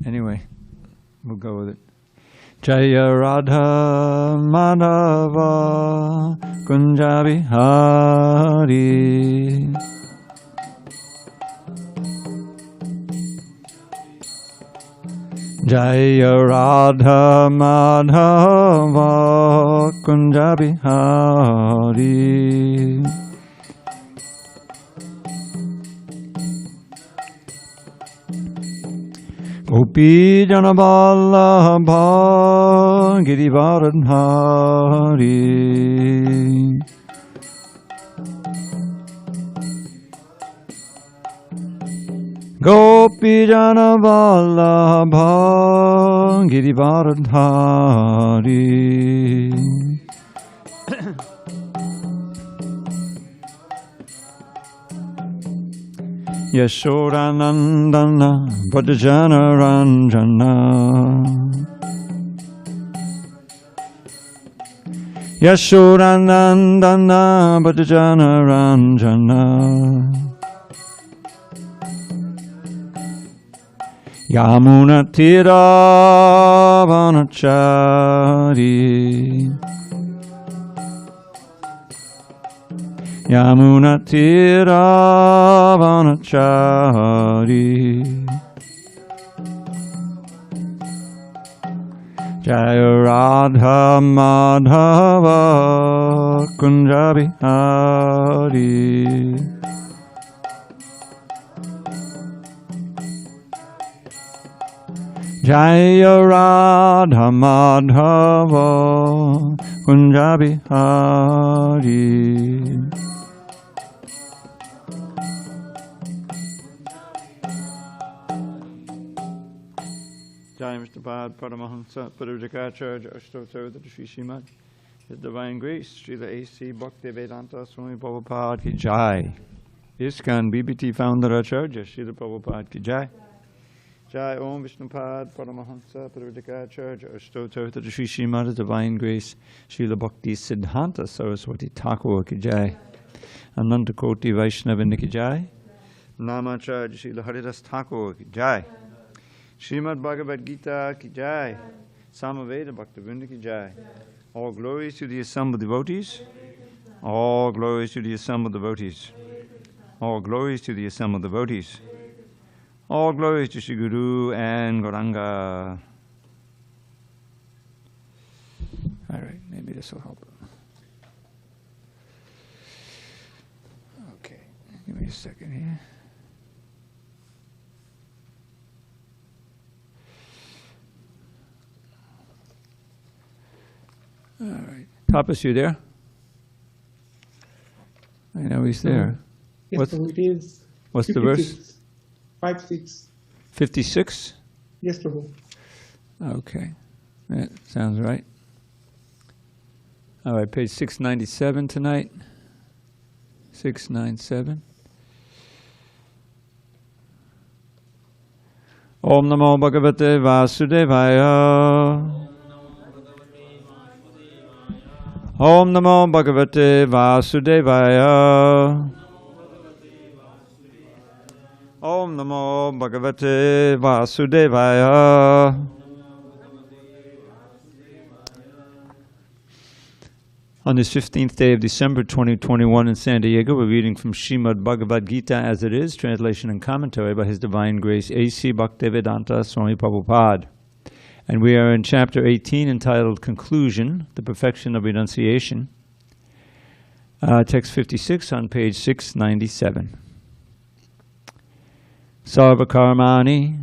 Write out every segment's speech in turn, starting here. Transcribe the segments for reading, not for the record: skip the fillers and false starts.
Anyway, we'll go with it. Jaya Radha Madhava Kunja Bihari. Jaya Radha Madhava Kunja Bihari. Gopi Jana Vallabha Girivaradhari. Gopi Jana Vallabha Girivaradhari. Yashodanandana Bhajana Ranjana. Yashodanandana Bhajana Ranjana. Yamuna Tira Vanachari. Yamuna Tira Vanachari. Jaya Radha Madhava Kunja Bihari. Jaya Radha Madhava Kunja Bihari. Jai Mr. Bhad Paramahansa Padavajacharya Ashtotar the Sri Srimad, His Divine Grace, Srila A.C. Bhaktivedanta Swami Prabhupada ki Jai. ISKCON BBT Founder Acharya Srila Prabhupada ki Jai. Jai Om Vishnupad Paramahansa Padavajacharya Ashtotar the Sri Srimad, His Divine Grace, Srila Bhakti Siddhanta Saraswati Thakur ki Jai. Ananta Koti Vaishnavindra ki Jai. Namacharya Srila Haridas Thakur ki Jai. Srimad Bhagavad Gita ki Jai. Samaveda Bhaktivinoda ki Jai. All glories to the assembled devotees. All glories to the assembled devotees. All glories to the assembled devotees. All glories to Shri Guru and Gauranga. All right, maybe this will help. Okay, give me a second here. All right. Tapas, you there? I know he's there. Yes, Prabhu, it is. What's the verse? 5-6. 56? Yes, Prabhu. Okay. That sounds right. All right, page 697 tonight. 697. Om Namo Bhagavate Vasudevaya. Om Namo Bhagavate Vasudevaya. Om Namo Bhagavate Vasudevaya. On this 15th day of December 2021 in San Diego, we're reading from Srimad Bhagavad Gita as it is, translation and commentary by His Divine Grace A.C. Bhaktivedanta Swami Prabhupada. And we are in chapter 18 entitled Conclusion, the Perfection of Renunciation. Text 56 on page 697. Sarva karmani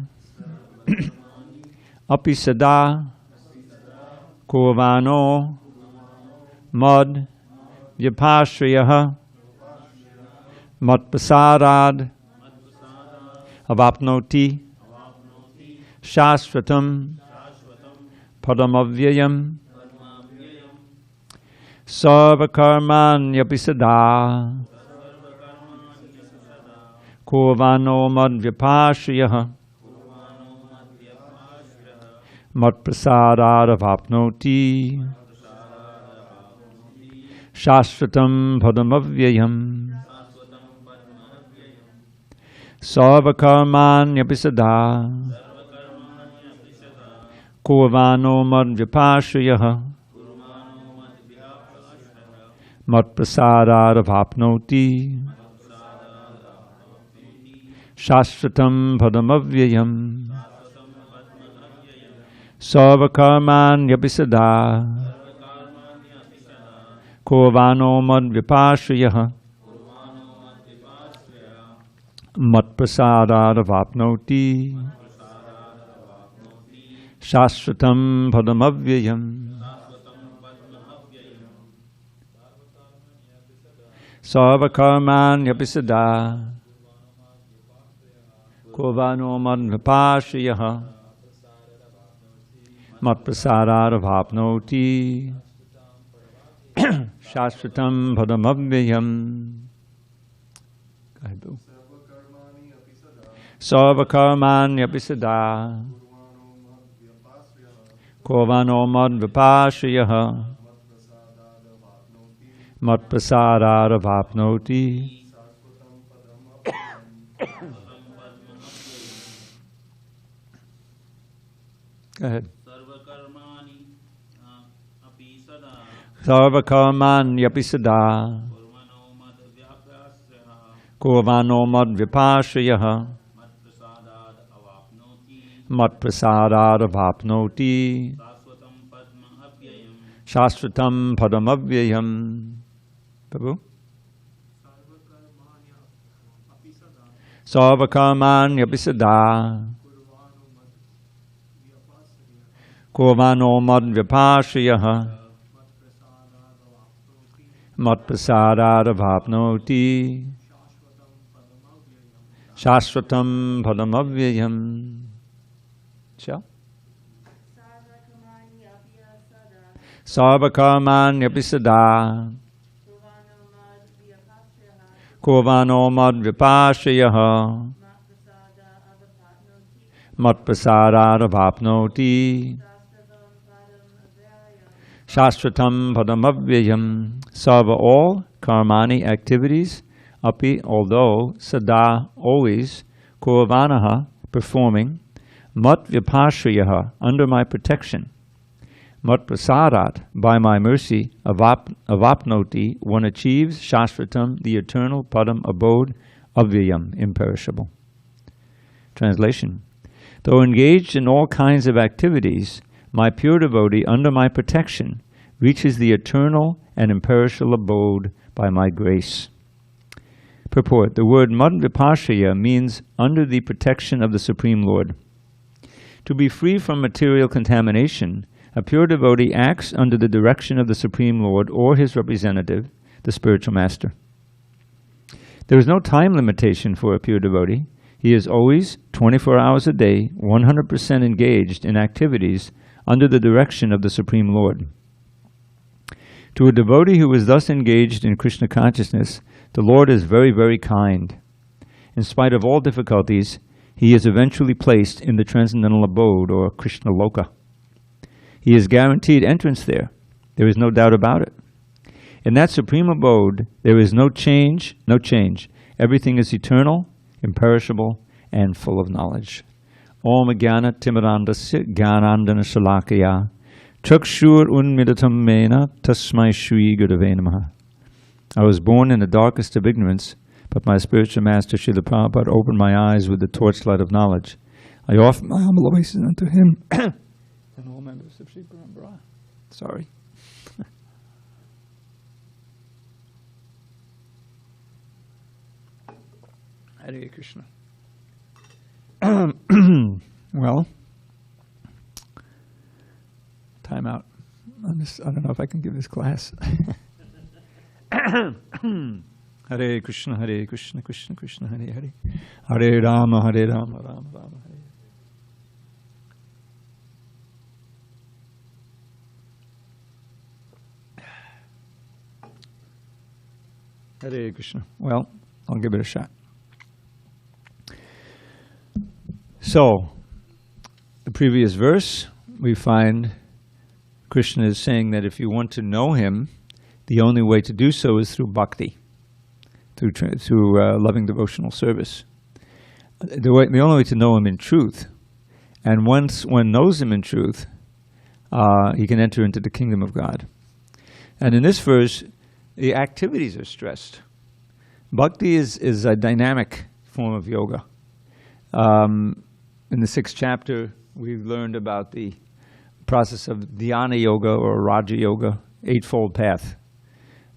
api sada kurvano mad vyapashriyaha matpasarad avapnoti shasvatam padamavyayam sarva karmanyapi sada kurvano mad vyapashriyaha matprasarad avapnoti shasvatam padamavyayam sarva karmanyapi sada Kurvano mad vipashayaha mat prasadad avapnoti shashvatam padamavyayam sarvakarman yapisada kurvano mad vipashayaha mat prasadad avapnoti shashvatam padamavyayam sarvakarman yapisada kurvano mad vipashayaha mat prasadad avapnoti shashvatam padamavyayam. Go ahead, Boo. Sarvakarmani apisada kurvano mad vipashayaha mat prasadad avapnoti. Go ahead. Sarvakarmani apisada kurvano mad vipashayaha mat prasadad avapnoti shashvatam padamavyayam. Prabhu? Sarvakarmani apisada kurvano mad vipashayaha mat prasadad avapnoti shashvatam padamavyayam. Shall? Sarvakarmani apisada kurvano mad vipashayaha mat prasadad avapnoti shashvatam padamavyayam. Sarva, all karmani activities, api, although, sada, always, kurvanaha, performing, mat vipashayaha, under my protection, mat prasadat, by my mercy, avapnoti, one achieves, shashvatam, the eternal, padam, abode, avyayam, imperishable. Translation. Though engaged in all kinds of activities, my pure devotee, under my protection, reaches the eternal and imperishable abode by my grace. Purport. The word mad vipashaya means under the protection of the Supreme Lord. To be free from material contamination, a pure devotee acts under the direction of the Supreme Lord or his representative, the spiritual master. There is no time limitation for a pure devotee. He is always, 24 hours a day, 100% engaged in activities under the direction of the Supreme Lord. To a devotee who is thus engaged in Krishna consciousness, the Lord is very, very kind. In spite of all difficulties, he is eventually placed in the transcendental abode, or Krishnaloka. He is guaranteed entrance there. There is no doubt about it. In that supreme abode, there is no change, no change. Everything is eternal, imperishable, and full of knowledge. Om Jnana Timirandasya Jnanandana Shalakaya Chakshur Unmidatam Mena Tasmai Shri Gurave Namaha. I was born in the darkest of ignorance, but my spiritual master Srila Prabhupada opened my eyes with the torchlight of knowledge. I offer my humble obeisance unto him and all members of Sri Parambara. Sorry. Hare Krishna. Well, time out. I don't know if I can give this class. Hare Krishna, Hare Krishna, Krishna Krishna, Hare Hare. Hare Rama, Hare Rama, Rama Rama, Hare Hare Krishna. Well, I'll give it a shot. So, the previous verse, we find Krishna is saying that if you want to know him, the only way to do so is through bhakti, through loving devotional service. The only way to know him in truth, and once one knows him in truth, he can enter into the kingdom of God. And in this verse, the activities are stressed. Bhakti is a dynamic form of yoga. In the 6th chapter, we learned about the process of dhyana yoga or Raja Yoga, eightfold path,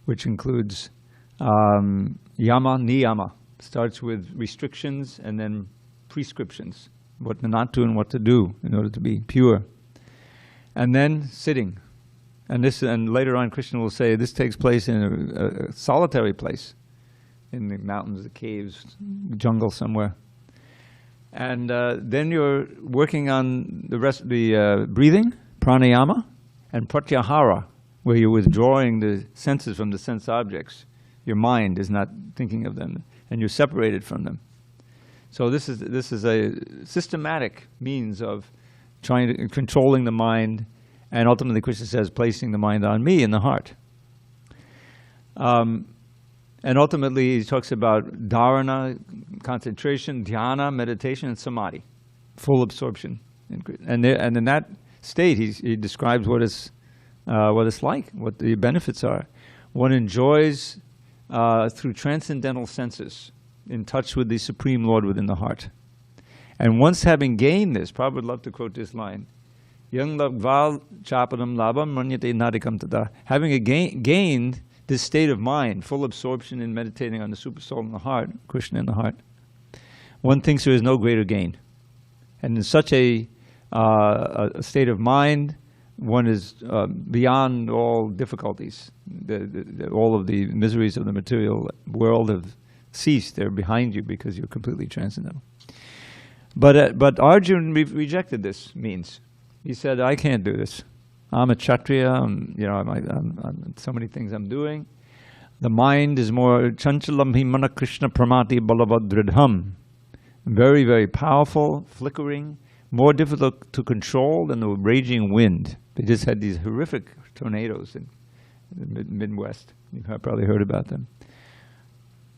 which includes yama, niyama. Starts with restrictions and then prescriptions, what not to and what to do in order to be pure. And then sitting. And later on Krishna will say this takes place in a solitary place, in the mountains, the caves, jungle somewhere. And then you're working on the rest of the breathing, pranayama, and pratyahara, where you're withdrawing the senses from the sense objects. Your mind is not thinking of them, and you're separated from them. So this is a systematic means of controlling the mind, and ultimately Krishna says, placing the mind on me in the heart. And ultimately he talks about dharana, concentration, dhyana, meditation, and samadhi, full absorption. And in that state he describes what it's like, what the benefits are. One enjoys through transcendental senses, in touch with the Supreme Lord within the heart. And once having gained this, Prabhupada would love to quote this line, Yang labval chapadam labam manyate nadikam tada. Having gained this state of mind, full absorption in meditating on the Super Soul in the heart, Krishna in the heart, one thinks there is no greater gain. And in such a state of mind, one is beyond all difficulties. All of the miseries of the material world have ceased. They're behind you because you're completely transcendental. But Arjuna rejected this means. He said, I can't do this. I'm a Kshatriya, I'm so many things I'm doing. The mind is more chanchalam himana Krishna pramati balavadridham. Very, very powerful, flickering, more difficult to control than the raging wind. They just had these horrific tornadoes in the Midwest. You've probably heard about them.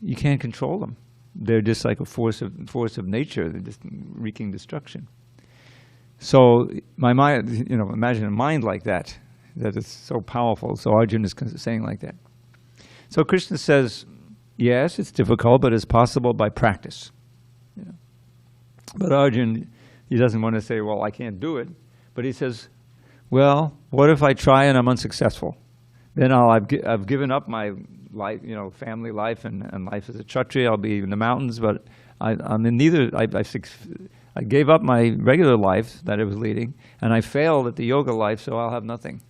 You can't control them. They're just like a force of nature. They're just wreaking destruction. So my mind, imagine a mind like that is so powerful. So Arjuna is saying like that. So Krishna says, yes, it's difficult, but it's possible by practice. But Arjuna, he doesn't want to say, well, I can't do it. But he says, well, what if I try and I'm unsuccessful? Then I've given up my life, family life and life as a Kshatriya. I'll be in the mountains, but I'm in neither. I gave up my regular life that I was leading, and I failed at the yoga life, so I'll have nothing.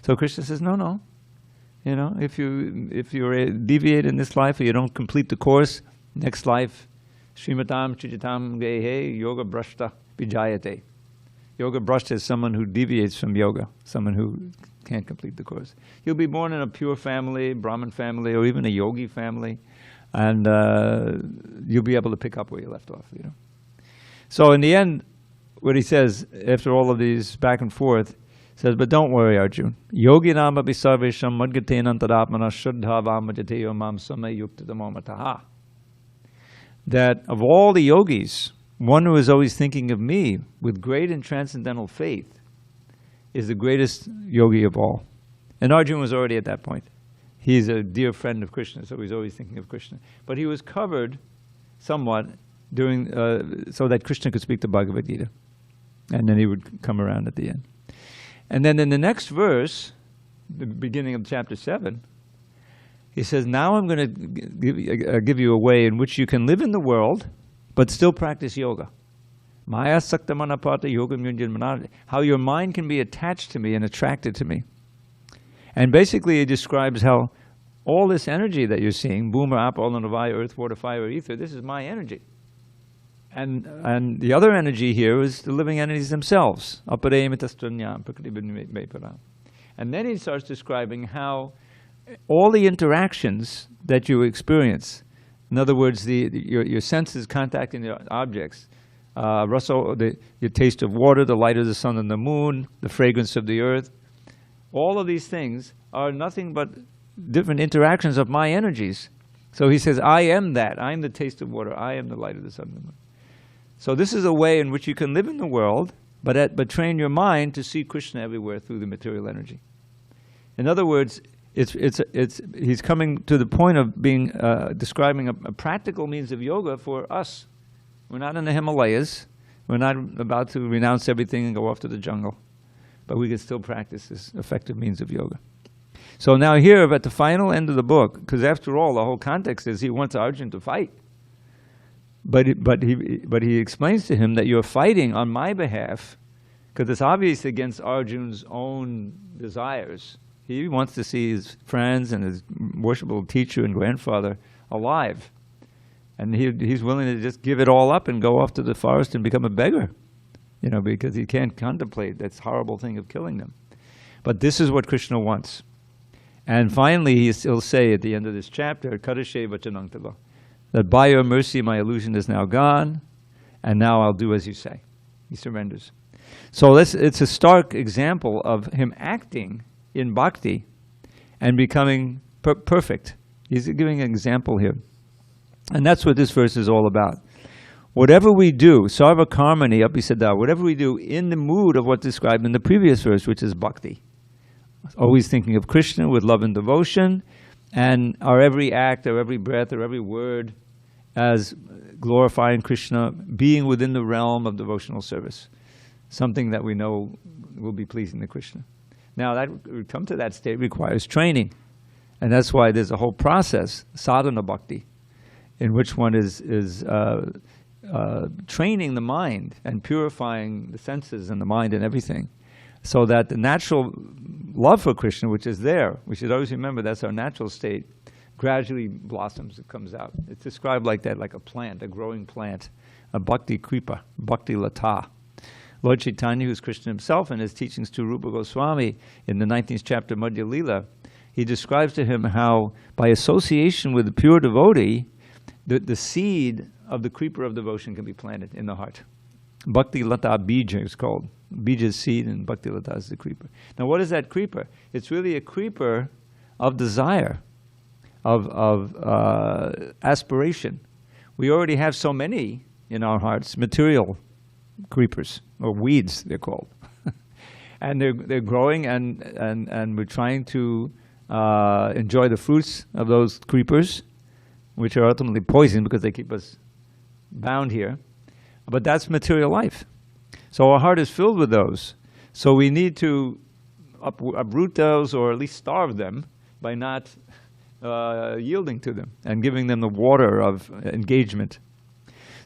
So Krishna says, no. If you deviate in this life or you don't complete the course, next life, Srimatam Chijitam Gehe Yoga Brashta Vijayate. Yoga Brashta is someone who deviates from yoga, someone who can't complete the course. You'll be born in a pure family, Brahmin family, or even a yogi family, and you'll be able to pick up where you left off. So in the end, what he says, after all of these back and forth, says, but don't worry, Arjuna. Yogi nama bisarvesham madgaten antaratmana shuddha vamajateo mam samay yuktadamamataha. That of all the yogis, one who is always thinking of me with great and transcendental faith is the greatest yogi of all. And Arjuna was already at that point. He's a dear friend of Krishna, so he's always thinking of Krishna. But he was covered somewhat so that Krishna could speak the Bhagavad Gita. And then he would come around at the end. And then in the next verse, the beginning of chapter 7, he says, now I'm going to give you a way in which you can live in the world, but still practice yoga. Maya sakta manapata yoga myunjan manada. How your mind can be attached to me and attracted to me. And basically he describes how all this energy that you're seeing, Bhuma, Apa, Olanavaya, earth, water, fire, ether, this is my energy. And the other energy here is the living entities themselves. And then he starts describing how all the interactions that you experience, in other words, your senses contacting the objects, your taste of water, the light of the sun and the moon, the fragrance of the earth, all of these things are nothing but different interactions of my energies. So he says, I am that. I am the taste of water. I am the light of the sun and the moon. So this is a way in which you can live in the world but train your mind to see Krishna everywhere through the material energy. In other words, he's coming to the point of being describing a practical means of yoga for us. We're not in the Himalayas. We're not about to renounce everything and go off to the jungle. But we can still practice this effective means of yoga. So now here, at the final end of the book, because after all, the whole context is he wants Arjuna to fight. But he explains to him that you're fighting on my behalf, because it's obvious against Arjuna's own desires. He wants to see his friends and his worshipful teacher and grandfather alive. And he's willing to just give it all up and go off to the forest and become a beggar, you know, because he can't contemplate that horrible thing of killing them. But this is what Krishna wants. And finally, he'll say at the end of this chapter, Karashe Vachanantava, that by your mercy my illusion is now gone, and now I'll do as you say. He surrenders. So it's a stark example of him acting in bhakti and becoming perfect. He's giving an example here. And that's what this verse is all about. Whatever we do, sarva karmani apisada, whatever we do in the mood of what's described in the previous verse, which is bhakti. Always thinking of Krishna with love and devotion, and our every act, our every breath, our every word as glorifying Krishna, being within the realm of devotional service. Something that we know will be pleasing to Krishna. Now, that come to that state requires training. And that's why there's a whole process, sadhana bhakti, in which one is training the mind and purifying the senses and the mind and everything, so that the natural love for Krishna, which is there, we should always remember that's our natural state, gradually blossoms, it comes out. It's described like that, like a plant, a growing plant, a bhakti kripa, bhakti lata. Lord Chaitanya, who's Krishna himself, in his teachings to Rupa Goswami in the 19th chapter, Madhya Lila, he describes to him how by association with the pure devotee, the seed of the creeper of devotion can be planted in the heart. Bhakti lata bija is called. Bija is seed and bhakti lata is the creeper. Now what is that creeper? It's really a creeper of desire, of aspiration. We already have so many in our hearts, material creepers, or weeds they're called. And they're growing, and we're trying to enjoy the fruits of those creepers, which are ultimately poison because they keep us bound here. But that's material life. So our heart is filled with those. So we need to uproot those, or at least starve them, by not yielding to them and giving them the water of engagement.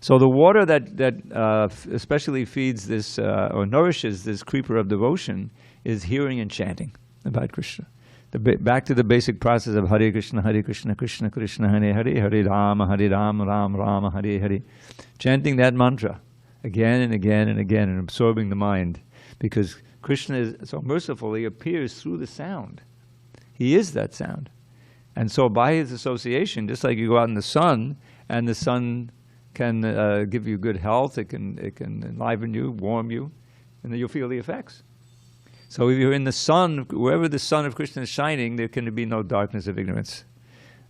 So the water that especially feeds this, or nourishes this creeper of devotion, is hearing and chanting about Krishna. Back to the basic process of Hare Krishna, Krishna Krishna, Hare Hare, Hare Rama, Ram Rama, Hare Hare. Chanting that mantra again and again and again, and absorbing the mind. Because Krishna is so merciful, he appears through the sound. He is that sound. And so by his association, just like you go out in the sun, and the sun can give you good health, it can enliven you, warm you, and then you'll feel the effects. So if you're in the sun, wherever the sun of Krishna is shining, there can be no darkness of ignorance.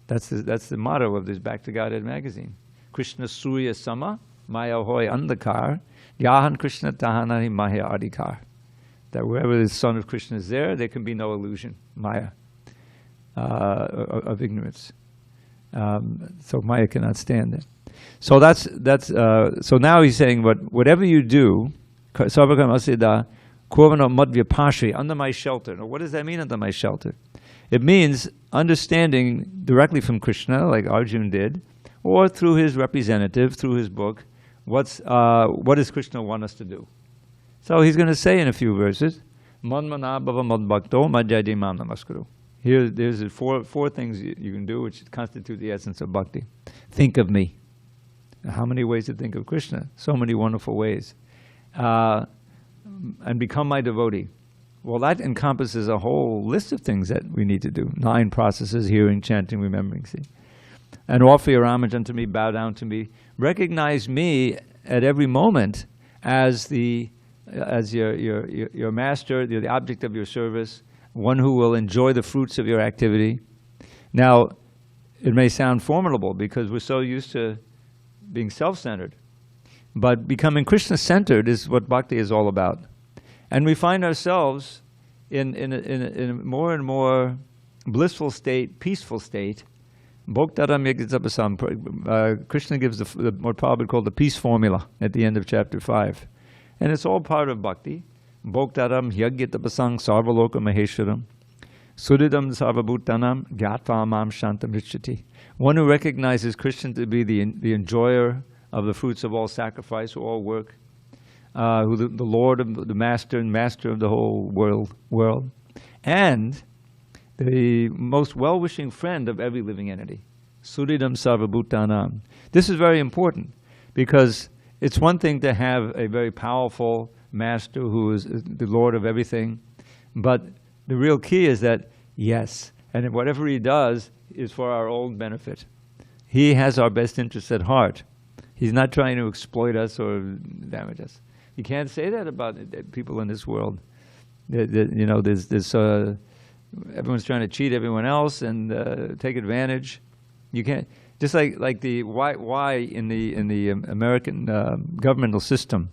That's the motto of this Back to Godhead magazine. Krishna Surya Sama, Maya Hoy Andhakar, Yahan Krishna Tahanari Maya Adhikar. That wherever the sun of Krishna is there can be no illusion, Maya, of ignorance. So Maya cannot stand it. So so now he's saying, whatever you do, under my shelter. Now, what does that mean, under my shelter? It means understanding directly from Krishna, like Arjuna did, or through his representative, through his book, what does Krishna want us to do? So he's going to say in a few verses, Here, there's four things you can do which constitute the essence of bhakti. Think of me. How many ways to think of Krishna? So many wonderful ways. And become my devotee. Well, that encompasses a whole list of things that we need to do. 9 processes: hearing, chanting, remembering, see. And offer your homage unto me, bow down to me. Recognize me at every moment as your master, the object of your service, one who will enjoy the fruits of your activity. Now, it may sound formidable because we're so used to being self-centered. But becoming Krishna-centered is what bhakti is all about. And we find ourselves in a more and more blissful state, peaceful state. Bhoktaram yagitapasam. Krishna gives what Prabhupada called the peace formula at the end of chapter 5. And it's all part of bhakti. Bhoktaram yagitapasam sarvaloka maheshwaram. Suridam sarvabhutanam gyatva mam shantam richati. One who recognizes Krishna to be the enjoyer of the fruits of all sacrifice, all work, who the Lord of the Master and Master of the whole world, and the most well-wishing friend of every living entity. Suridam sarvabhutanam. This is very important because it's one thing to have a very powerful Master who is the Lord of everything, but the real key is that, yes, and whatever he does is for our own benefit. He has our best interests at heart. He's not trying to exploit us or damage us. You can't say that about people in this world. You know, there's everyone's trying to cheat everyone else and take advantage. You can't. Just like the why in the American governmental system,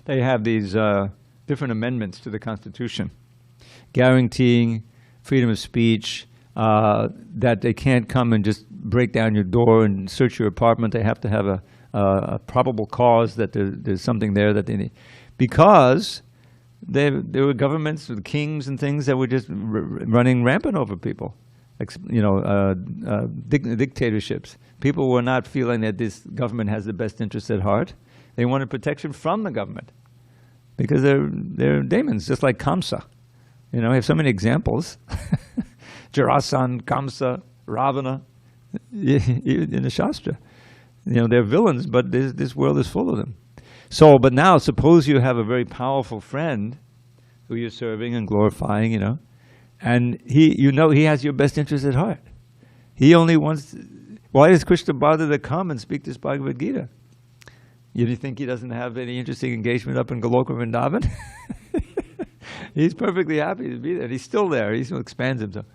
they have these different amendments to the Constitution, guaranteeing freedom of speech, that they can't come and just break down your door and search your apartment. They have to have a probable cause that there's something there that they need. Because there were governments with kings and things that were just running rampant over people. Dictatorships. People were not feeling that this government has the best interest at heart. They wanted protection from the government because they're demons, just like Kamsa. You know, I have so many examples. Jarasan, Kamsa, Ravana, in the Shastra. You know, they're villains, but this world is full of them. So, but now, suppose you have a very powerful friend who you're serving and glorifying, you know, and he has your best interest at heart. He only wants... Why does Krishna bother to come and speak this Bhagavad Gita? You think he doesn't have any interesting engagement up in Goloka Vrindavan? He's perfectly happy to be there. He's still there. He expands himself.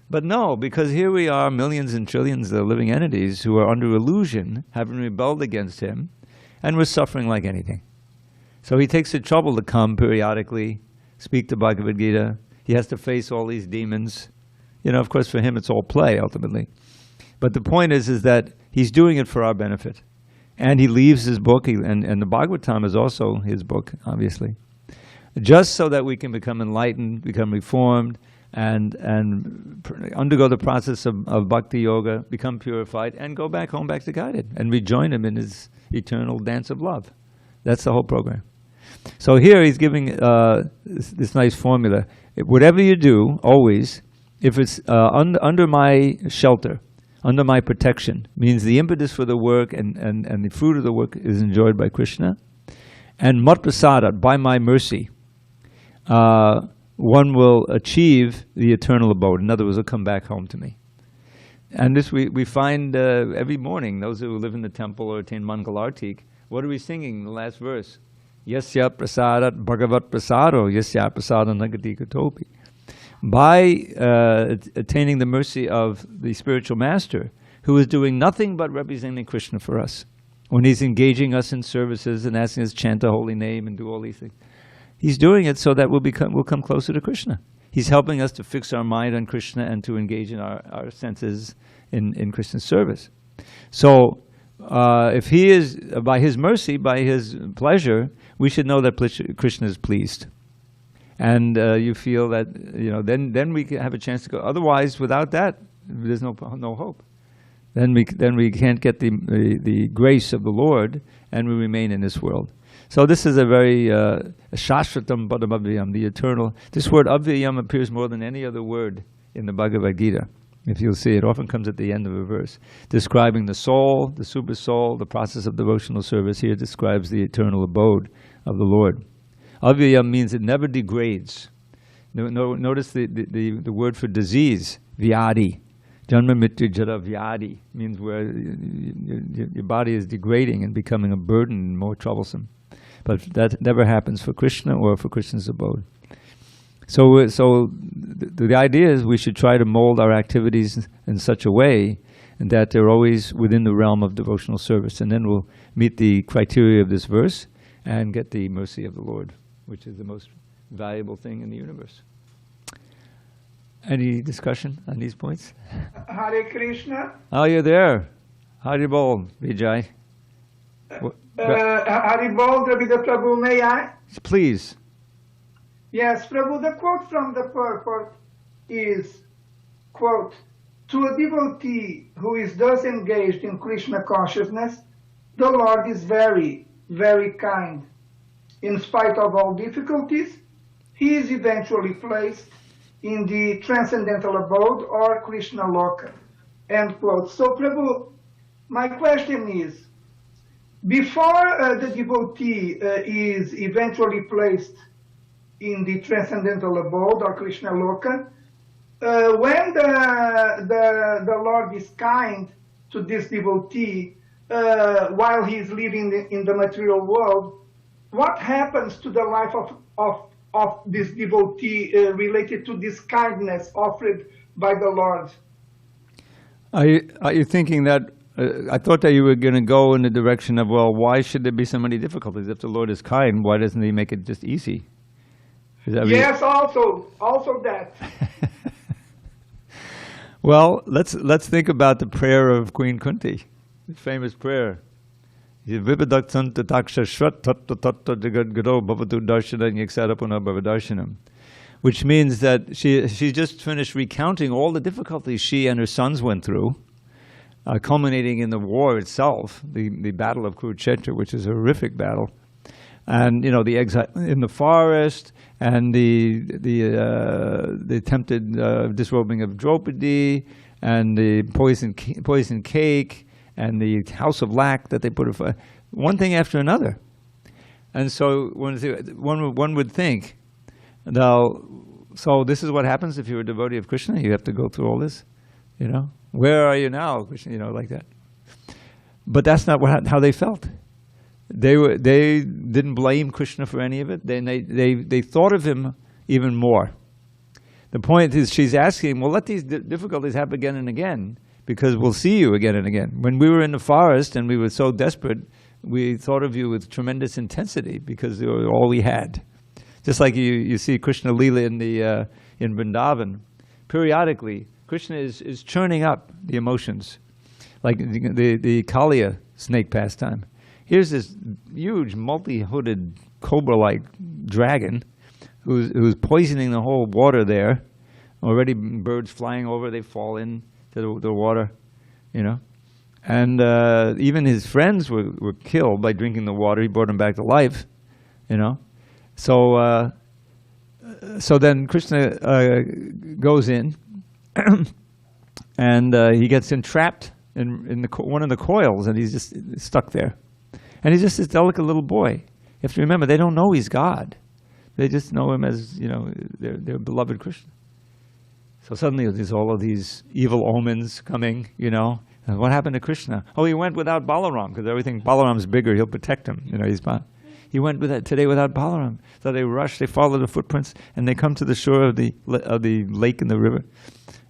But no, because here we are, millions and trillions of living entities who are under illusion, having rebelled against him, and we're suffering like anything. So he takes the trouble to come periodically, speak the Bhagavad Gita. He has to face all these demons. You know, of course, for him it's all play, ultimately. But the point is that he's doing it for our benefit. And he leaves his book, and the Bhagavatam is also his book, obviously, just so that we can become enlightened, become reformed, and undergo the process of bhakti yoga, become purified, and go back home, back to Godhead, and rejoin him in his eternal dance of love. That's the whole program. So here he's giving this nice formula. Whatever you do, always, if it's under my shelter, under my protection, means the impetus for the work and the fruit of the work is enjoyed by Krishna. And mat prasada, by my mercy, one will achieve the eternal abode. In other words, will come back home to me. And this we find every morning, those who live in the temple or attain Mangalartik, what are we singing in the last verse? Yasya prasadat bhagavat prasado, yasya prasada nagati katopi. By attaining the mercy of the spiritual master, who is doing nothing but representing Krishna for us, when he's engaging us in services and asking us to chant the holy name and do all these things, he's doing it so that we'll come closer to Krishna. He's helping us to fix our mind on Krishna and to engage in our senses in Krishna's service. So, if he is, by his mercy, by his pleasure, we should know that Krishna is pleased. And you feel that, you know, then we can have a chance to go. Otherwise, without that, there's no hope. Then we can't get the grace of the Lord, and we remain in this world. So this is a very shashvatam padam avyayam, the eternal. This word avyayam appears more than any other word in the Bhagavad Gita. If you'll see, it often comes at the end of a verse, describing the soul, the super soul, the process of devotional service. Here describes the eternal abode of the Lord. Avyayam means it never degrades. Notice the word for disease, vyadi. Janma mrityu jara vyadi means where your body is degrading and becoming a burden and more troublesome. But that never happens for Krishna or for Krishna's abode. So the idea is we should try to mold our activities in such a way that they're always within the realm of devotional service. And then we'll meet the criteria of this verse and get the mercy of the Lord, which is the most valuable thing in the universe. Any discussion on these points? Hare Krishna. Oh, you're there. Haribol, Vijay. Haribol, Dravida Prabhu, may I? Please. Yes, Prabhu, the quote from the purport is, quote, "To a devotee who is thus engaged in Krishna consciousness, the Lord is very, very kind. In spite of all difficulties, he is eventually placed in the transcendental abode or Krishnaloka." End quote. So, Prabhu, my question is, before the devotee is eventually placed in the transcendental abode or Krishnaloka, when the Lord is kind to this devotee while he is living in the material world, what happens to the life of this devotee related to this kindness offered by the Lord? Are you thinking that, I thought that you were going to go in the direction of, well, why should there be so many difficulties? If the Lord is kind, why doesn't he make it just easy? Yes, also that. Well, let's think about the prayer of Queen Kunti, the famous prayer. Which means that she just finished recounting all the difficulties she and her sons went through, culminating in the war itself, the Battle of Kurukshetra, which is a horrific battle, and the exile in the forest, and the attempted disrobing of Draupadi, and the poison cake, and the house of lac that they put one thing after another. And so one would think, now, so this is what happens if you're a devotee of Krishna. You have to go through all this, Where are you now, Krishna? Like that. But that's not how they felt. They didn't blame Krishna for any of it. They thought of him even more. The point is, she's asking, well, let these difficulties happen again and again, because we'll see you again and again. When we were in the forest and we were so desperate, we thought of you with tremendous intensity because you were all we had. Just like you see Krishna Lila in Vrindavan, periodically Krishna is churning up the emotions, like the Kaliya snake pastime. Here's this huge multi-hooded cobra-like dragon who's poisoning the whole water there. Already birds flying over, they fall into the water, And even his friends were killed by drinking the water. He brought them back to life, So then Krishna goes in, and he gets entrapped in one of the coils, and he's just stuck there. And he's just this delicate little boy. You have to remember, they don't know he's God. They just know him as, their beloved Krishna. So suddenly there's all of these evil omens coming, And what happened to Krishna? Oh, he went without Balaram, because everything, Balaram's bigger, he'll protect him. He went today without Balaram. So they rush, they follow the footprints, and they come to the shore of the lake and the river.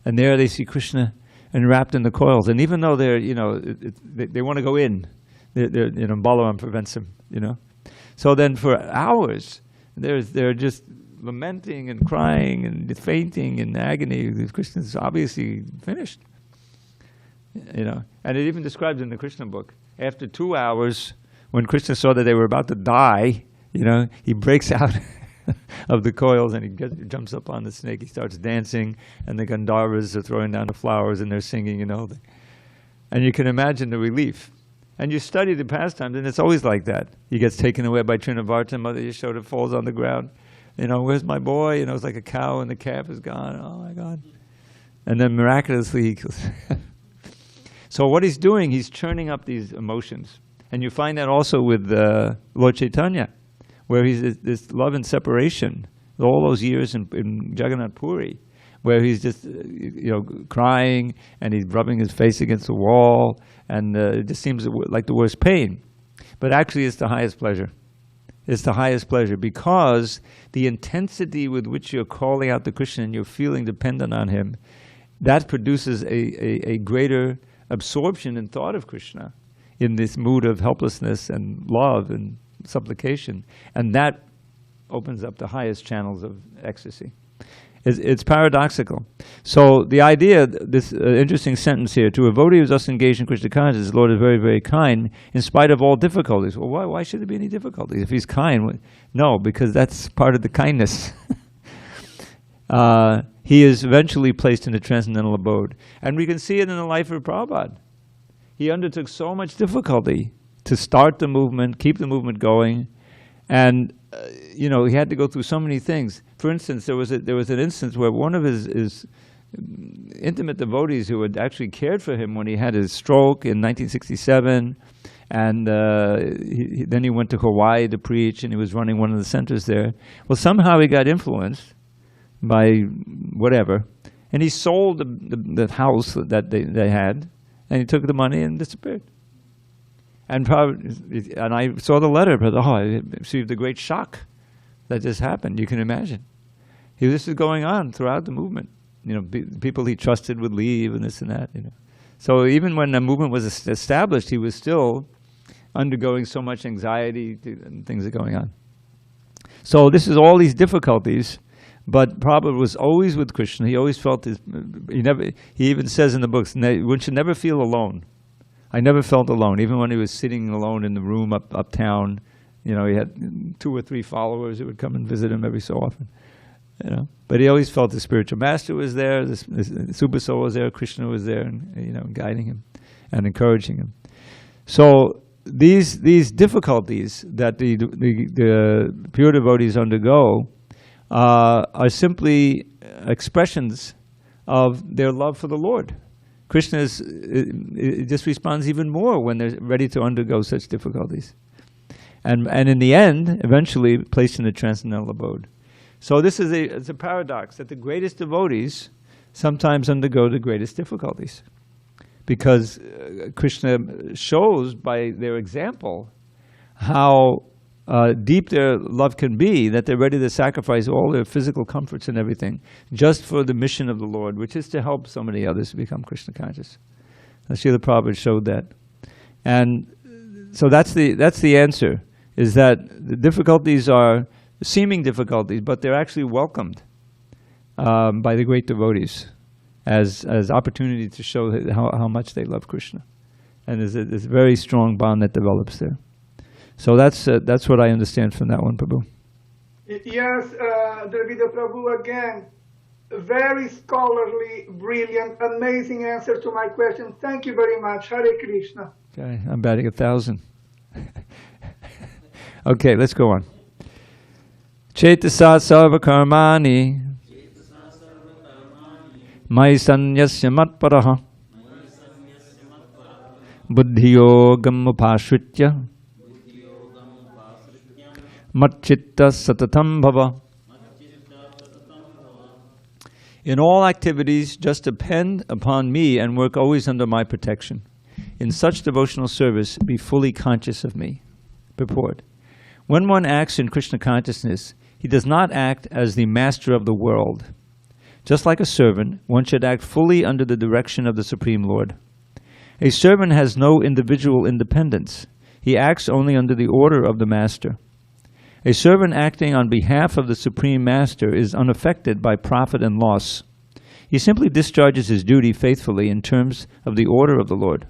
And there they see Krishna enwrapped in the coils. And even though they're, they want to go in, Balaram prevents him, So then for hours, they're just lamenting and crying and fainting in agony. Krishna's obviously finished, And it even describes in the Krishna book, after 2 hours, when Krishna saw that they were about to die, he breaks out of the coils and he jumps up on the snake. He starts dancing, and the Gandharvas are throwing down the flowers and they're singing, And you can imagine the relief. And you study the pastimes, and it's always like that. He gets taken away by Trinavarta, Mother Yashoda falls on the ground. Where's my boy? It's like a cow and the calf is gone. Oh my God. And then miraculously he kills. So what he's doing, he's churning up these emotions. And you find that also with Lord Chaitanya, where he's this love and separation, all those years in Jagannath Puri, where he's just crying and he's rubbing his face against the wall, and it just seems like the worst pain. But actually it's the highest pleasure. It's the highest pleasure, because the intensity with which you're calling out to Krishna and you're feeling dependent on him, that produces a greater absorption in thought of Krishna in this mood of helplessness and love and supplication. And that opens up the highest channels of ecstasy. It's paradoxical. So the idea, this interesting sentence here, to a devotee who is thus engaged in Krishna consciousness, the Lord is very, very kind in spite of all difficulties. Well, why should there be any difficulties? If he's kind, no, because that's part of the kindness. He is eventually placed in the transcendental abode. And we can see it in the life of Prabhupada. He undertook so much difficulty to start the movement, keep the movement going, and he had to go through so many things. For instance, there was an instance where one of his intimate devotees who had actually cared for him when he had his stroke in 1967, and then he went to Hawaii to preach, and he was running one of the centers there. Well, somehow he got influenced by whatever, and he sold the house that they had, and he took the money and disappeared. And I saw the letter, but I received a great shock that this happened. You can imagine. This is going on throughout the movement. People he trusted would leave and this and that. So even when the movement was established, he was still undergoing so much anxiety and things are going on. So this is all these difficulties, but Prabhupada was always with Krishna. He always felt he even says in the books, one should never feel alone. I never felt alone, even when he was sitting alone in the room uptown. He had 2 or 3 followers who would come and visit him every so often. But he always felt the spiritual master was there, the super soul was there, Krishna was there, and guiding him and encouraging him. So these difficulties that the pure devotees undergo are simply expressions of their love for the Lord. Krishna just responds even more when they're ready to undergo such difficulties. And in the end, eventually placed in the transcendental abode. So this is it's a paradox that the greatest devotees sometimes undergo the greatest difficulties. Because Krishna shows by their example how deep their love can be, that they're ready to sacrifice all their physical comforts and everything just for the mission of the Lord, which is to help so many others to become Krishna conscious. Srila Prabhupada showed that. And so that's the answer, is that the difficulties are seeming difficulties, but they're actually welcomed by the great devotees as opportunity to show how much they love Krishna. And there's a very strong bond that develops there. So that's what I understand from that one, Prabhu. Yes, Dravida Prabhu, again, very scholarly, brilliant, amazing answer to my question. Thank you very much. Hare Krishna. Okay, I'm batting 1,000. Okay, let's go on. Chetasat sarva karmani mai sanyasya matparaha buddhiyogam upashritya matchitta satatam bhava. In all activities, just depend upon me and work always under my protection. In such devotional service, be fully conscious of me. Purport. When one acts in Krishna consciousness, he does not act as the master of the world. Just like a servant, one should act fully under the direction of the Supreme Lord. A servant has no individual independence. He acts only under the order of the master. A servant acting on behalf of the Supreme Master is unaffected by profit and loss. He simply discharges his duty faithfully in terms of the order of the Lord.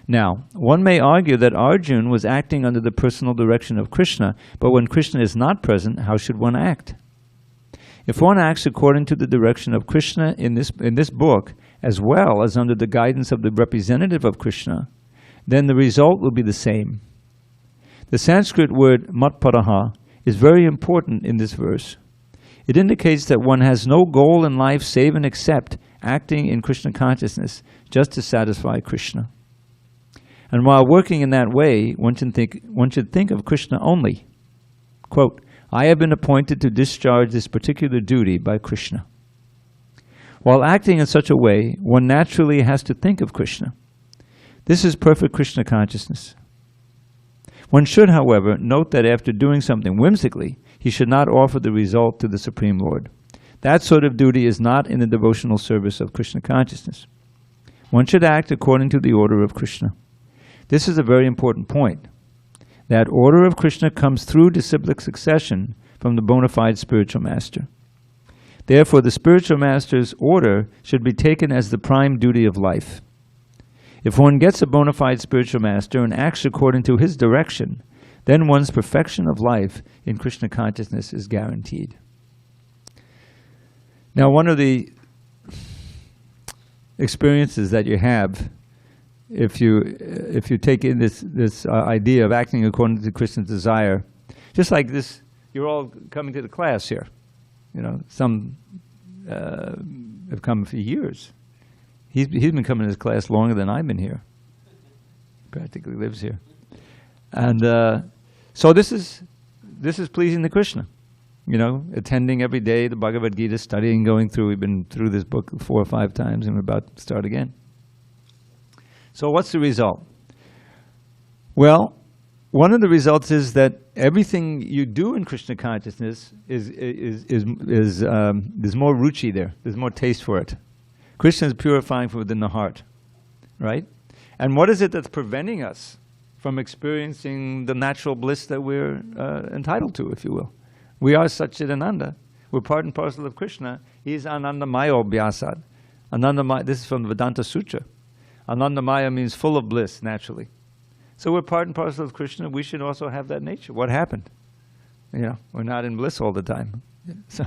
Now, one may argue that Arjuna was acting under the personal direction of Krishna, but when Krishna is not present, how should one act? If one acts according to the direction of Krishna in this book, as well as under the guidance of the representative of Krishna, then the result will be the same. The Sanskrit word matparaha is very important in this verse. It indicates that one has no goal in life save and except acting in Krishna consciousness just to satisfy Krishna. And while working in that way, one should think of Krishna only. Quote, I have been appointed to discharge this particular duty by Krishna. While acting in such a way, one naturally has to think of Krishna. This is perfect Krishna consciousness. One should, however, note that after doing something whimsically, he should not offer the result to the Supreme Lord. That sort of duty is not in the devotional service of Krishna consciousness. One should act according to the order of Krishna. This is a very important point. That order of Krishna comes through disciplic succession from the bona fide spiritual master. Therefore, the spiritual master's order should be taken as the prime duty of life. If one gets a bona fide spiritual master and acts according to his direction, then one's perfection of life in Krishna consciousness is guaranteed. Now, one of the experiences that you have, if you take in this idea of acting according to Krishna's desire, just like this, you're all coming to the class here. You know, some have come for years. He's been coming to this class longer than I've been here. He practically lives here, and so this is pleasing to Krishna. You know, attending every day the Bhagavad Gita, studying, going through. We've been through this book 4 or 5 times, and we're about to start again. So what's the result? Well, one of the results is that everything you do in Krishna consciousness is there's more ruchi there. There's more taste for it. Krishna is purifying from within the heart, right? And what is it that's preventing us from experiencing the natural bliss that we're entitled to, if you will? We are Satchidananda. We're part and parcel of Krishna. He's Anandamaya Abhyasad. Anandamaya, this is from the Vedanta Sutra. Anandamaya means full of bliss, naturally. So we're part and parcel of Krishna. We should also have that nature. What happened? You know, we're not in bliss all the time. So,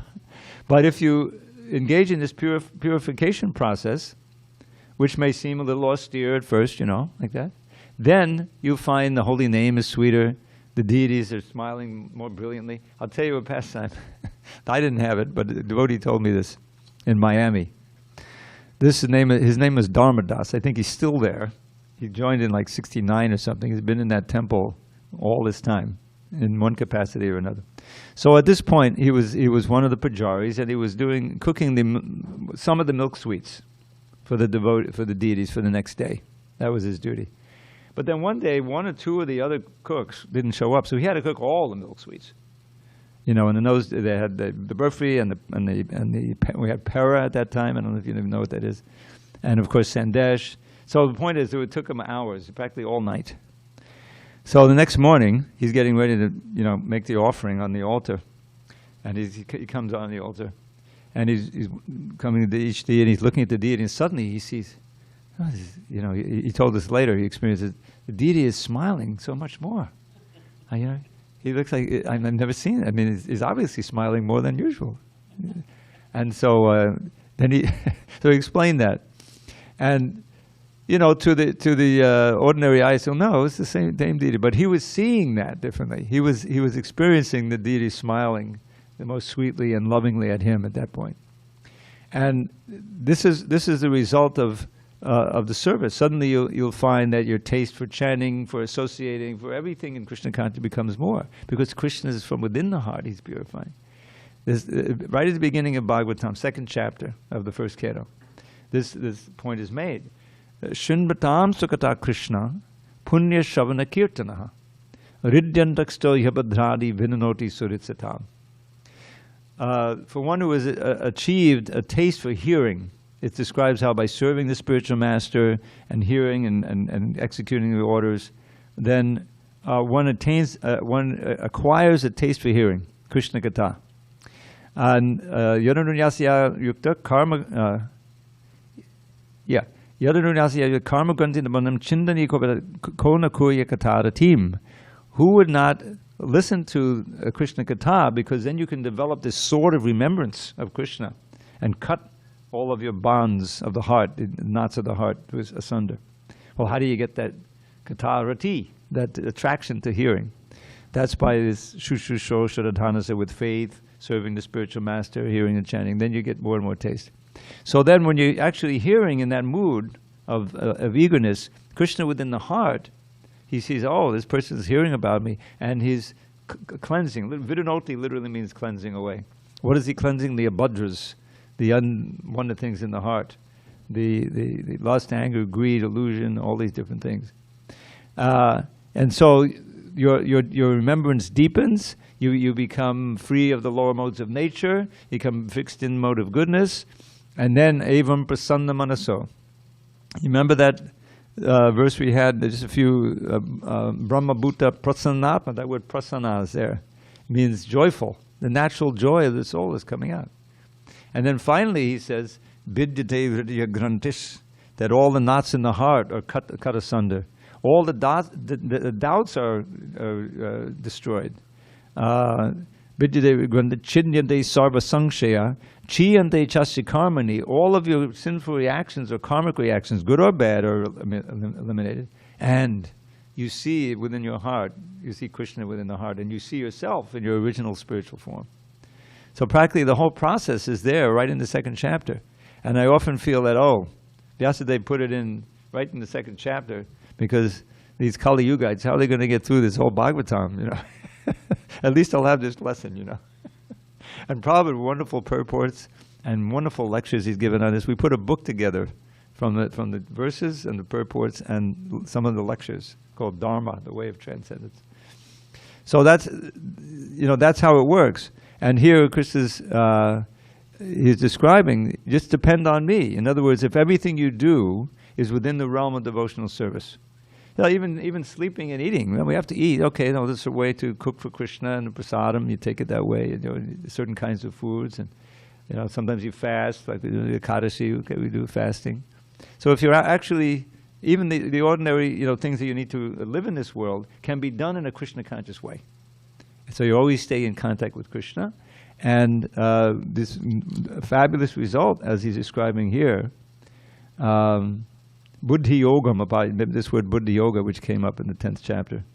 but if you engage in this purification process, which may seem a little austere at first, you know, like that, then you'll find the holy name is sweeter. The deities are smiling more brilliantly. I'll tell you a pastime. I didn't have it, but a devotee told me this in Miami. His name is Dharmadas. I think he's still there. He joined in like 69 or something. He's been in that temple all this time in one capacity or another. So at this point, he was one of the pujaris, and he was cooking some of the milk sweets for the deities for the next day. That was his duty. But then one day, 1 or 2 of the other cooks didn't show up, so he had to cook all the milk sweets. You know, and in those they had the burfi and we had pera at that time. I don't know if you even know what that is, and of course sandesh. So the point is, it took him hours, practically all night. So the next morning, he's getting ready to, you know, make the offering on the altar, and he comes on the altar, and he's coming to each deity, and he's looking at the deity, and suddenly he sees. Oh, you know, he told us later, he experienced it. The deity is smiling so much more. You know, he looks like, I've never seen it. I mean, he's obviously smiling more than usual. And so then he explained that. And, you know, to the ordinary eye, so no, it's the same deity. But he was seeing that differently. He was experiencing the deity smiling the most sweetly and lovingly at him at that point. And this is the result of the service. Suddenly you'll find that your taste for chanting, for associating, for everything in Krishna consciousness becomes more, because Krishna is from within the heart. He's purifying. Right at the beginning of Bhagavatam, 2nd chapter of the 1st canto, this point is made. Shinbatam sukata Krishna punya shavana kirtanaha ridyantaksto yabhadradi vinanoti suritsatam. For one who has achieved a taste for hearing, it describes how by serving the spiritual master and hearing and executing the orders, then one acquires a taste for hearing, Krishna Katha. And Yadanunyasya yukta karma, Yadanunyasya karma gandhinabanam chindani kona kurya kataratim. Who would not listen to Krishna Katha, because then you can develop this sword of remembrance of Krishna and cut all of your bonds of the heart, the knots of the heart, was asunder. Well, how do you get that katarati, that attraction to hearing? That's by this shushusho shradhanasa, with faith, serving the spiritual master, hearing and chanting. Then you get more and more taste. So then when you're actually hearing in that mood of eagerness, Krishna within the heart, he sees, oh, this person is hearing about me, and he's cleansing. Vidunoti literally means cleansing away. What is he cleansing? The abodras, the unwanted things in the heart, the lust, anger, greed, illusion, all these different things. And so your remembrance deepens. You become free of the lower modes of nature. You become fixed in mode of goodness, and then evam prasanna manaso. You remember that verse we had? There's a few Brahma Bhuta prasanna. That word prasanna is there. It means joyful. The natural joy of the soul is coming out. And then finally he says, Vidyate hridaya grantis, that all the knots in the heart are cut asunder. All the doubts are destroyed. Vidyate grantis chinyante sarva samshaya, chiyante chasya karmani. All of your sinful reactions or karmic reactions, good or bad, are eliminated. And you see within your heart, you see Krishna within the heart, and you see yourself in your original spiritual form. So practically the whole process is there right in the second chapter. And I often feel that, Vyasadeva put it in right in the second chapter because these Kali Yugites, how are they going to get through this whole Bhagavatam, you know? At least I'll have this lesson, you know. And Prabhupada, wonderful purports and wonderful lectures he's given on this. We put a book together from the verses and the purports and some of the lectures called Dharma, the Way of Transcendence. So that's how it works. And here Krishna's he's describing, just depend on me. In other words, if everything you do is within the realm of devotional service. You know, even sleeping and eating, we have to eat. Okay, this is a way to cook for Krishna and the prasadam. You take it that way. You know, certain kinds of foods, and sometimes you fast, like we do the Ekadashi. Okay, we do fasting. So if you're actually even the ordinary things that you need to live in this world can be done in a Krishna conscious way. So you always stay in contact with Krishna, and this fabulous result, as he's describing here, buddhi yogam, this word buddhi yoga, which came up in the 10th chapter.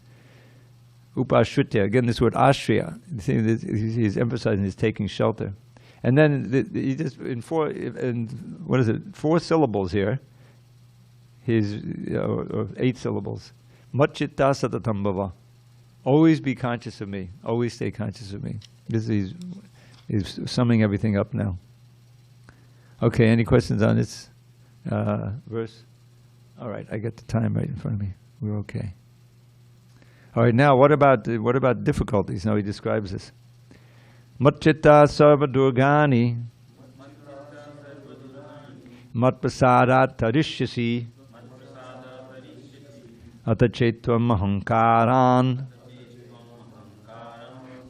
Upashritya, again this word ashriya. He's emphasizing his taking shelter, and then he just in four syllables here. Or 8 syllables. Matchitta satatambhava. Always be conscious of me. Always stay conscious of me. He's summing everything up now. Okay, any questions on this verse? All right, I got the time right in front of me. We're okay. All right, now what about difficulties? Now he describes this. Matchitta sarva durgani matprasadat tarishyasi atachetvam ahankaran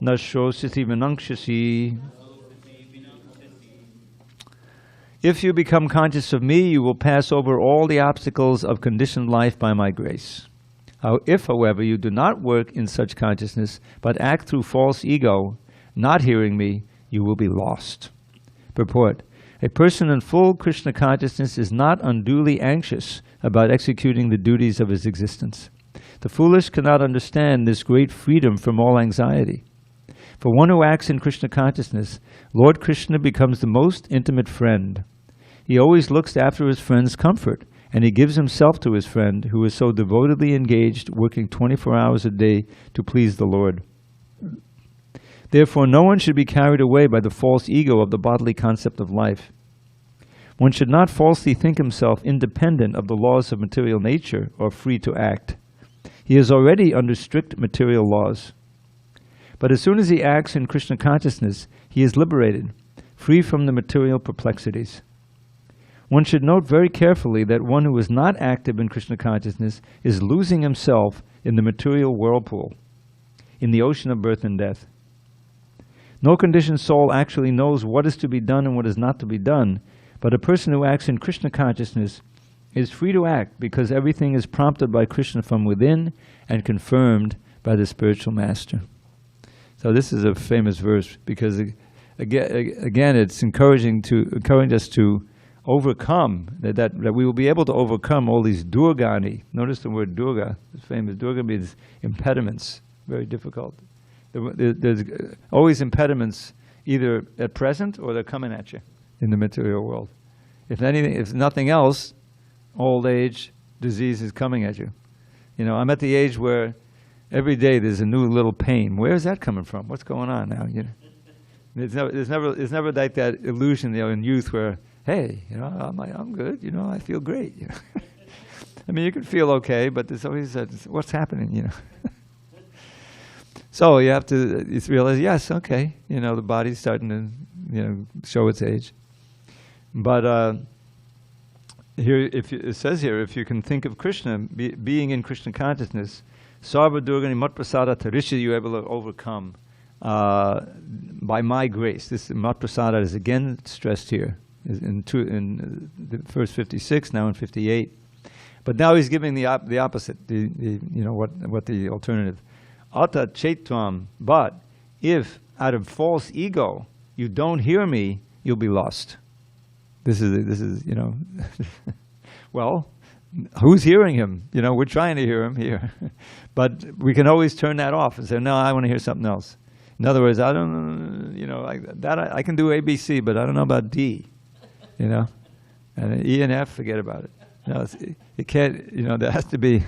nashrosisi vinangshasi. If you become conscious of me, you will pass over all the obstacles of conditioned life by my grace. If, however, you do not work in such consciousness, but act through false ego, not hearing me, you will be lost. Purport. A person in full Krishna consciousness is not unduly anxious about executing the duties of his existence. The foolish cannot understand this great freedom from all anxiety. For one who acts in Krishna consciousness, Lord Krishna becomes the most intimate friend. He always looks after his friend's comfort, and he gives himself to his friend who is so devotedly engaged, working 24 hours a day to please the Lord. Therefore, no one should be carried away by the false ego of the bodily concept of life. One should not falsely think himself independent of the laws of material nature or free to act. He is already under strict material laws. But as soon as he acts in Krishna consciousness, he is liberated, free from the material perplexities. One should note very carefully that one who is not active in Krishna consciousness is losing himself in the material whirlpool, in the ocean of birth and death. No conditioned soul actually knows what is to be done and what is not to be done, but a person who acts in Krishna consciousness is free to act because everything is prompted by Krishna from within and confirmed by the spiritual master. So this is a famous verse because, again, it's encouraging us to overcome, that we will be able to overcome all these durgani. Notice the word durga, it's famous. Durga means impediments, very difficult. There's always impediments either at present or they're coming at you in the material world. If nothing else, old age, disease is coming at you. I'm at the age where every day there's a new little pain. Where is that coming from? What's going on now? There's never like that illusion, in youth where, hey, I'm good. I feel great. I mean, you can feel okay, but there's always what's happening. So you have to realize, yes, okay, the body's starting to, show its age. But here, it says here, if you can think of Krishna, being in Krishna consciousness, Sarva Durgani Matprasada Tarisha, you're able to overcome by my grace. This Matprasada is again stressed here in the first 56, now in 58. But now he's giving the opposite, what the alternative. Ata Chaitvam, but if out of false ego you don't hear me, you'll be lost. This is well, who's hearing him? We're trying to hear him here. But we can always turn that off and say, no, I want to hear something else. In other words, I don't, I can do ABC, but I don't know about D, and E and F, forget about it. It can't, there has to be,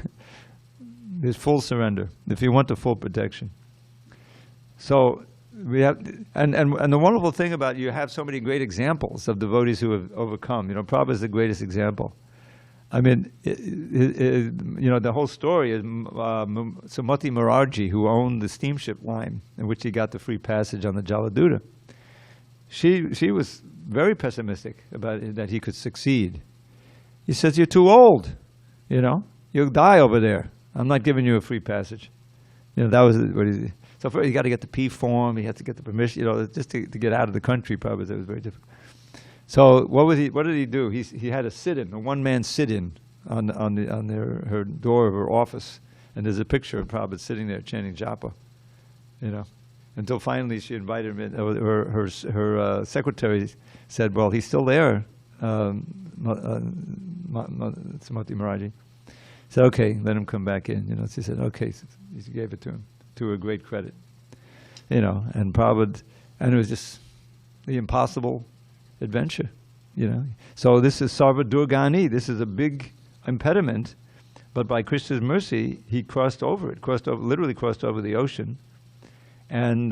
there's full surrender if you want the full protection. So we have, and the wonderful thing about you have so many great examples of devotees who have overcome. Prabhupada is the greatest example. I mean, the whole story is Sumati Morarji, who owned the steamship line in which he got the free passage on the Jaladuta. She was very pessimistic about it, that he could succeed. He says, "You're too old. You'll die over there. I'm not giving you a free passage." That was what he. So first, you got to get the P form. He had to get the permission. Just to get out of the country. Probably that was very difficult. So what did he do? He had a sit-in, a one-man sit-in on her door of her office, and there's a picture of Prabhupada sitting there chanting japa, until finally she invited him in. Her secretary said, "Well, he's still there." Sumati Maharaji said, "Okay, let him come back in." She said, "Okay." So she gave it to him, to her great credit. And Prabhupada, and it was just the impossible adventure, So this is Sarva Durgani. This is a big impediment, but by Krishna's mercy, he crossed over it. Literally crossed over the ocean, and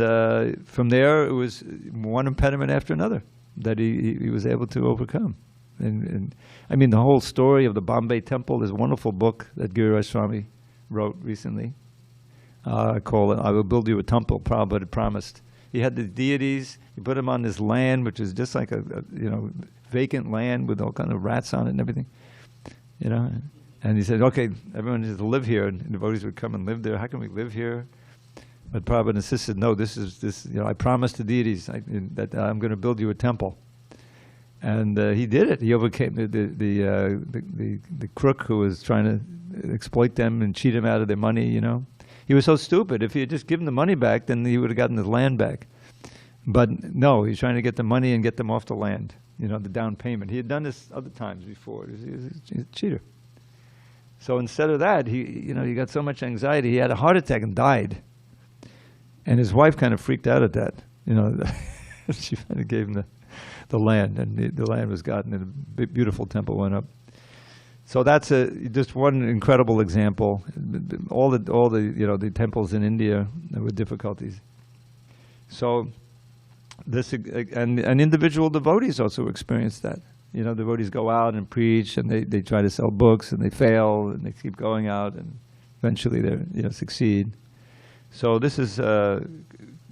from there it was one impediment after another that he was able to overcome. And I mean, the whole story of the Bombay Temple. There's a wonderful book that Giriraj Swami wrote recently called "I Will Build You a Temple." Prabhupada had promised. He had the deities. He put them on this land, which is just like a vacant land with all kind of rats on it and everything, And he said, "Okay, everyone needs to live here." And the devotees would come and live there. How can we live here? But Prabhupada insisted, "No, this. I promised the deities that I'm going to build you a temple." And he did it. He overcame the crook who was trying to exploit them and cheat them out of their money. He was so stupid. If he had just given the money back, then he would have gotten his land back. But no, he's trying to get the money and get them off the land, the down payment. He had done this other times before. He's a cheater. So instead of that, he got so much anxiety, he had a heart attack and died. And his wife kind of freaked out at that. She finally gave him the land, and the land was gotten, and a beautiful temple went up. So that's just one incredible example. All the temples in India with difficulties. So this and individual devotees also experience that. Devotees go out and preach, and they try to sell books, and they fail, and they keep going out, and eventually they succeed. So this is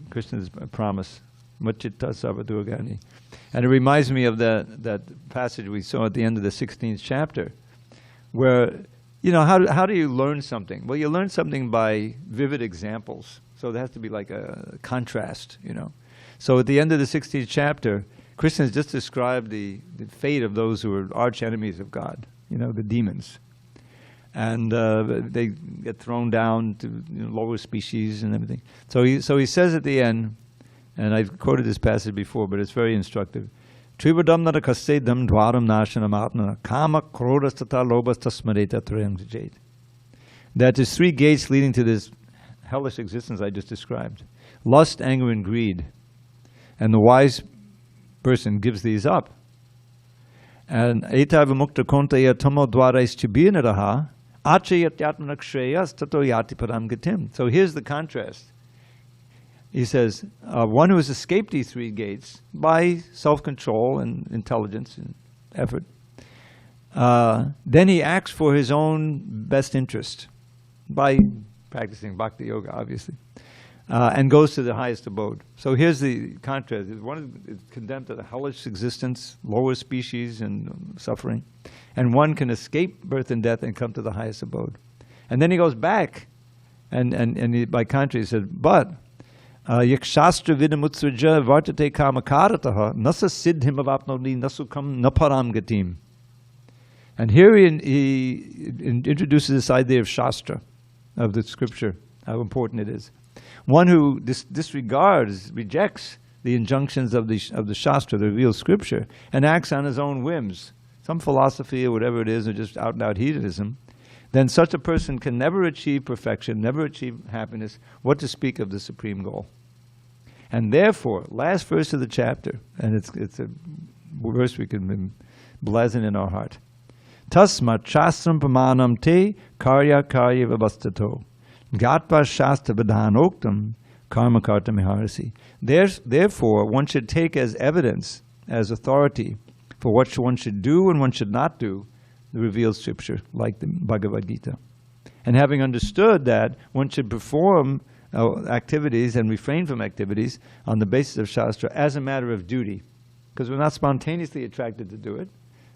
Krishna's promise, Machitta Sarva Durgani. And it reminds me of that passage we saw at the end of the 16th chapter, where, how do you learn something? Well, you learn something by vivid examples. So there has to be like a contrast, So at the end of the 16th chapter, Krishna has just described the fate of those who are arch enemies of God, the demons. And they get thrown down to lower species and everything. So he says at the end, and I've quoted this passage before, but it's very instructive. Trivadam narakasedam dwaram nashanam atmana kama krodastata lobastasmareta trayam. That there's three gates leading to this hellish existence I just described. Lust, anger, and greed. And the wise person gives these up. And etava mukta kontaya tamo dwarais chibinaraha achayat yatmanak shreyas tato yati param gatim. So here's the contrast. He says, one who has escaped these three gates by self-control and intelligence and effort, then he acts for his own best interest by practicing bhakti yoga, obviously. and goes to the highest abode. So here's the contrast. One is condemned to the hellish existence, lower species and suffering, and one can escape birth and death and come to the highest abode. And then he goes back, and he, by contrast, he said, but yakshastra vidamutsraja vartate kamakarataha nasa siddhim avapnodi nasukam naparam gatim. And here he introduces this idea of shastra, of the scripture, how important it is. One who disregards, rejects the injunctions of the shastra, the revealed scripture, and acts on his own whims, some philosophy or whatever it is, or just out-and-out hedonism, then such a person can never achieve perfection, never achieve happiness, what to speak of the supreme goal. And therefore, last verse of the chapter, and it's a verse we can blazon in our heart. Tasmat shastram pramanam te karya karya vavastato. Gatva shastra vidhanoktam karma karta miharasi. Therefore, one should take as evidence, as authority, for what one should do and one should not do, the revealed scripture, like the Bhagavad Gita. And having understood that, one should perform activities and refrain from activities on the basis of Shastra as a matter of duty. Because we're not spontaneously attracted to do it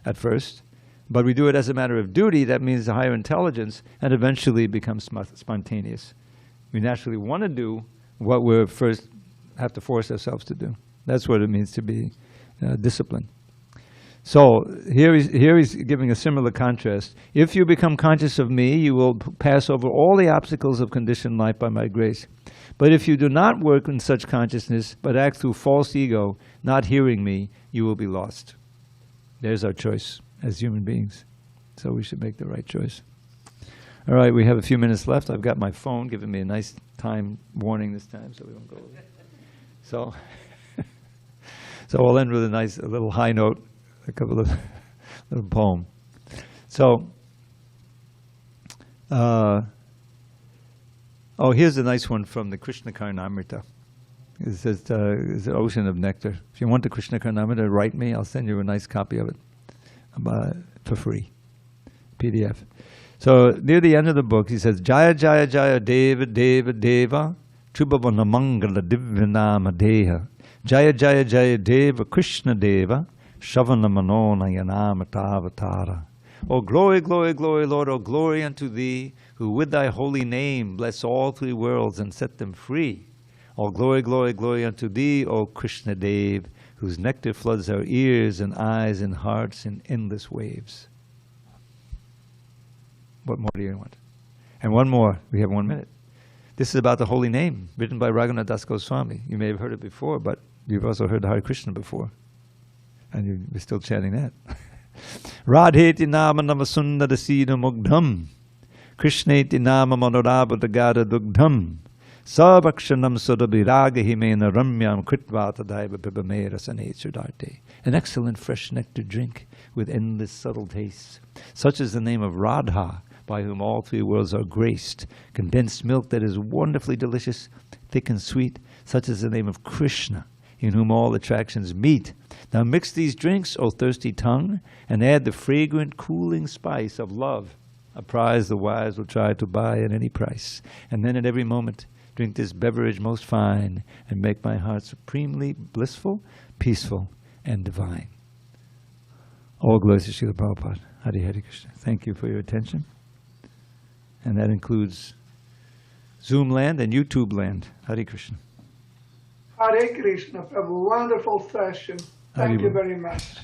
at first, but we do it as a matter of duty. That means a higher intelligence, and eventually it becomes spontaneous. We naturally want to do what we first have to force ourselves to do. That's what it means to be disciplined. So here he's giving a similar contrast. If you become conscious of me, you will pass over all the obstacles of conditioned life by my grace. But if you do not work in such consciousness, but act through false ego, not hearing me, you will be lost. There's our choice as human beings. So we should make the right choice. All right, we have a few minutes left. I've got my phone giving me a nice time warning this time, so we don't go over. So we'll end with a little high note. A couple of little poem. So, here's a nice one from the Krishna Karnamrita. It says, it's an ocean of nectar. If you want the Krishna Karnamrita, write me. I'll send you a nice copy of it for free, PDF. So near the end of the book, he says, Jaya Jaya Jaya Deva Deva Deva Tribhavana Mangala Divyanama Deha Jaya Jaya Jaya Deva Krishna Deva Shavana Manona Yanamatavatara. O glory, glory, glory, Lord, O glory unto thee, who with thy holy name bless all three worlds and set them free. O glory, glory, glory unto thee, O Krishna Dev, whose nectar floods our ears and eyes and hearts in endless waves. What more do you want? And one more. We have 1 minute. This is about the holy name, written by Raghunath Das Goswami. You may have heard it before, but you've also heard the Hare Krishna before. And you're still chanting that. Radheti nama namasundara sida mugdham Krishneti nama manorabhadagada dugdham Savakshanam sudabhiraga himena ramyam kritvata daiva pibamera sanechardarte. An excellent fresh nectar drink with endless subtle tastes. Such is the name of Radha, by whom all three worlds are graced. Condensed milk that is wonderfully delicious, thick and sweet. Such is the name of Krishna, in whom all attractions meet. Now mix these drinks, O thirsty tongue, and add the fragrant, cooling spice of love, a prize the wise will try to buy at any price. And then at every moment, drink this beverage most fine, and make my heart supremely blissful, peaceful, and divine. All glory to Srila Prabhupada. Hare Hare Krishna. Thank you for your attention. And that includes Zoom land and YouTube land. Hare Krishna. Hare Krishna, Prabhu. Wonderful session. Thank you very much.